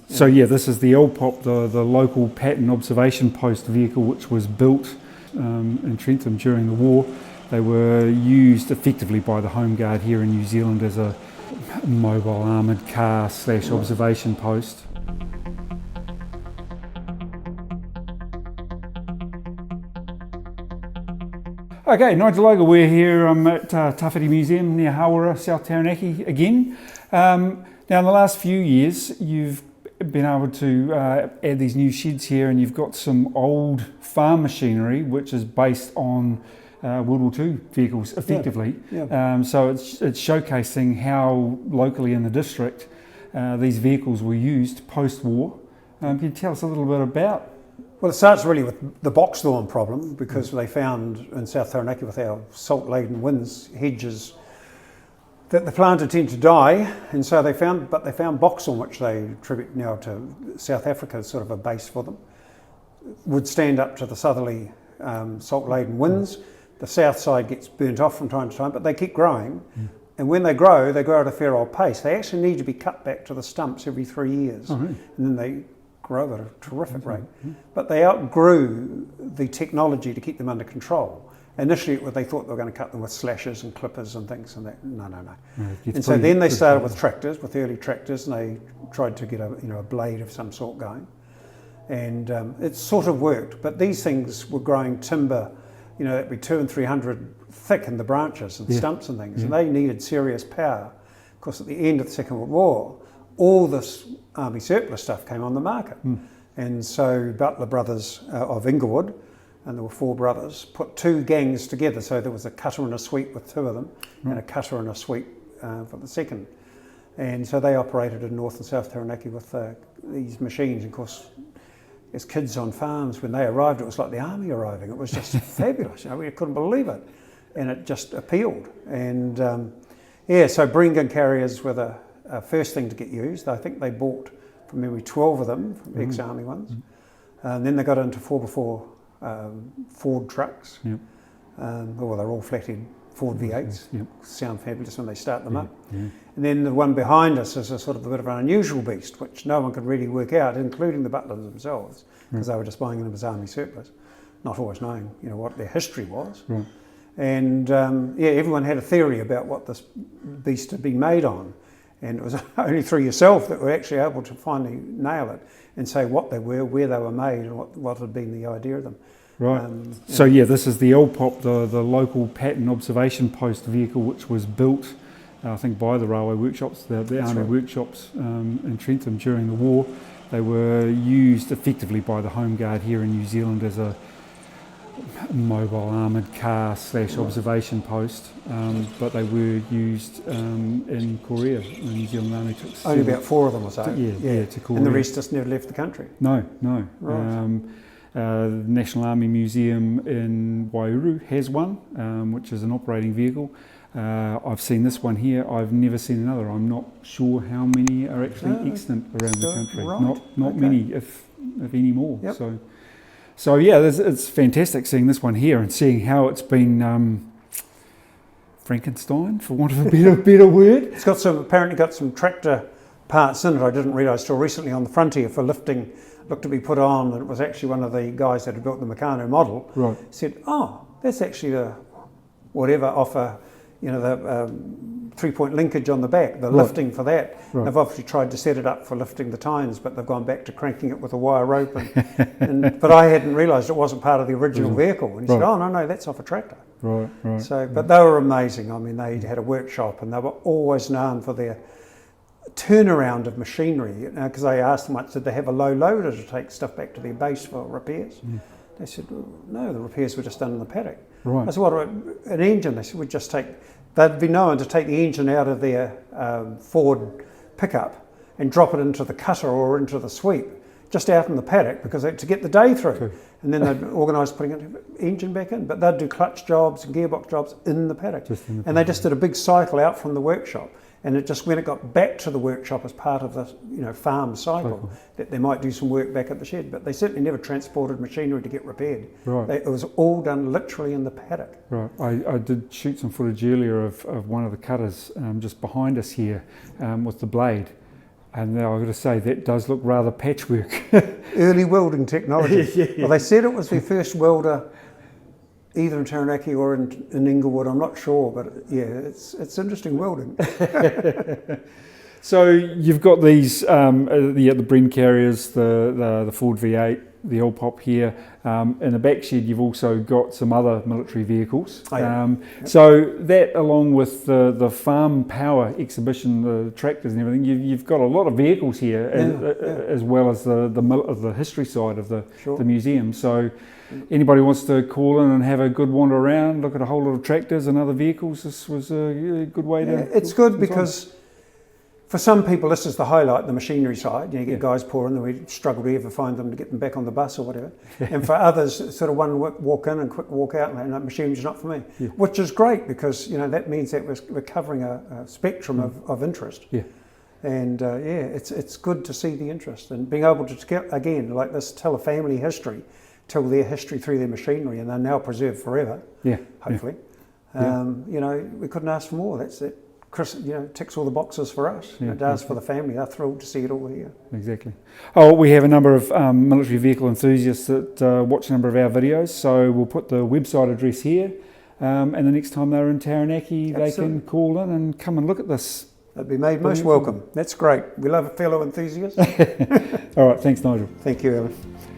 So yeah, this is the LPOP, the local pattern observation post vehicle, which was built in Trentham during the war. They were used effectively by the Home Guard here in New Zealand as a mobile armoured car / observation post. Okay, Nigel Logan, we're here at Tawhiti Museum near Hāwera, South Taranaki again. Now in the last few years you've been able to add these new sheds here, and you've got some old farm machinery which is based on World War II vehicles effectively. So it's showcasing how locally in the district these vehicles were used post-war. Can you tell us a little bit about? Well, it starts really with the box-thorn problem, because they found in South Taranaki with our salt-laden winds, hedges, that the plants tend to die, and so they found boxthorn, which they attribute now to South Africa as sort of a base for them, would stand up to the southerly salt-laden winds. The south side gets burnt off from time to time, but they keep growing, and when they grow at a fair old pace. They actually need to be cut back to the stumps every 3 years, and then they grow at a terrific rate. But they outgrew the technology to keep them under control. Initially they thought they were going to cut them with slashers and clippers and things, and that, no. And so then they started with tractors, with early tractors, and they tried to get a blade of some sort going. And it sort of worked, but these things were growing timber, that'd be 200 and 300 thick in the branches and stumps and things, and they needed serious power. Of course, at the end of the Second World War, all this army surplus stuff came on the market. And so Butler Brothers of Inglewood, and there were 4 brothers, put 2 gangs together. So there was a cutter and a sweep with 2 of them, and a cutter and a sweep for the second. And so they operated in North and South Taranaki with these machines. Of course, as kids on farms, when they arrived, it was like the army arriving. It was just fabulous. We couldn't believe it. And it just appealed. And so Bren Carriers were the first thing to get used. I think they bought, from memory, 12 of them, from ex-army ones. And then they got into 4x4 Ford trucks. Well, they're all flatted Ford V8s. Sound fabulous when they start them up. And then the one behind us is a sort of a bit of an unusual beast, which no one could really work out, including the Butlers themselves, because they were just buying them as army surplus, not always knowing what their history was. And everyone had a theory about what this beast had been made on. And it was only through yourself that we were actually able to finally nail it and say what they were, where they were made, and what had been the idea of them. So this is the LPOP, the local pattern observation post vehicle, which was built, I think, by the railway workshops, the army workshops in Trentham during the war. They were used effectively by the Home Guard here in New Zealand as a mobile armoured car / observation post, but they were used in Korea. The New Zealand Army took only about 4 of them or so. To Korea. And the rest just never left the country. No. The National Army Museum in Waiouru has one, which is an operating vehicle. I've seen this one here. I've never seen another. I'm not sure how many are actually extant around the country. Not many, if any more. So it's fantastic seeing this one here and seeing how it's been Frankenstein, for want of a better word. It's apparently got some tractor parts in it. I didn't realise till recently on the frontier for lifting, looked to be put on, and it was actually one of the guys that had built the Meccano model. Said, that's actually the whatever offer, the 3-point linkage on the back, the lifting for that. They've obviously tried to set it up for lifting the tines, but they've gone back to cranking it with a wire rope. But I hadn't realised it wasn't part of the original vehicle. And he said, no, that's off a tractor. So, but they were amazing. I mean, they had a workshop, and they were always known for their turnaround of machinery. Because I asked them once, did they have a low loader to take stuff back to their base for repairs? They said, no, the repairs were just done in the paddock. I said, what about an engine? They said, they'd be known to take the engine out of their Ford pickup and drop it into the cutter or into the sweep, just out in the paddock, because to get the day through. And then they'd organise putting the engine back in, but they'd do clutch jobs and gearbox jobs in the paddock. And they just did a big cycle out from the workshop. And it just, when it got back to the workshop as part of the farm cycle, that they might do some work back at the shed. But they certainly never transported machinery to get repaired. It was all done literally in the paddock. I did shoot some footage earlier of one of the cutters just behind us here with the blade. And I've got to say, that does look rather patchwork. Early welding technology. Yeah. Well, they said it was their first welder, either in Taranaki or in Inglewood. I'm not sure, but yeah, it's interesting welding. So you've got these, the Bren Carriers, the Ford V8, the LPOP here. In the back shed, you've also got some other military vehicles. Oh, yeah. So that, along with the farm power exhibition, the tractors and everything, you've got a lot of vehicles here, as well as the history side of the museum. So anybody wants to call in and have a good wander around, look at a whole lot of tractors and other vehicles, this was a good way to... It's good because for some people this is the highlight, the machinery side. You get guys pouring them, we struggle to ever find them to get them back on the bus or whatever. And for others, it's sort of one walk in and quick walk out, and that machinery's not for me. Which is great, because that means that we're covering a spectrum of interest. And it's good to see the interest and being able to, again, like this, tell a family history, tell their history through their machinery, and they're now preserved forever. Hopefully. We couldn't ask for more. That's it. Chris, ticks all the boxes for us. It does for the family. They're thrilled to see it all here. Exactly. Oh, we have a number of military vehicle enthusiasts that watch a number of our videos, so we'll put the website address here, and the next time they're in Taranaki, they can call in and come and look at this. They'd be made most welcome. That's great. We love a fellow enthusiast. All right, thanks, Nigel. Thank you, Alan.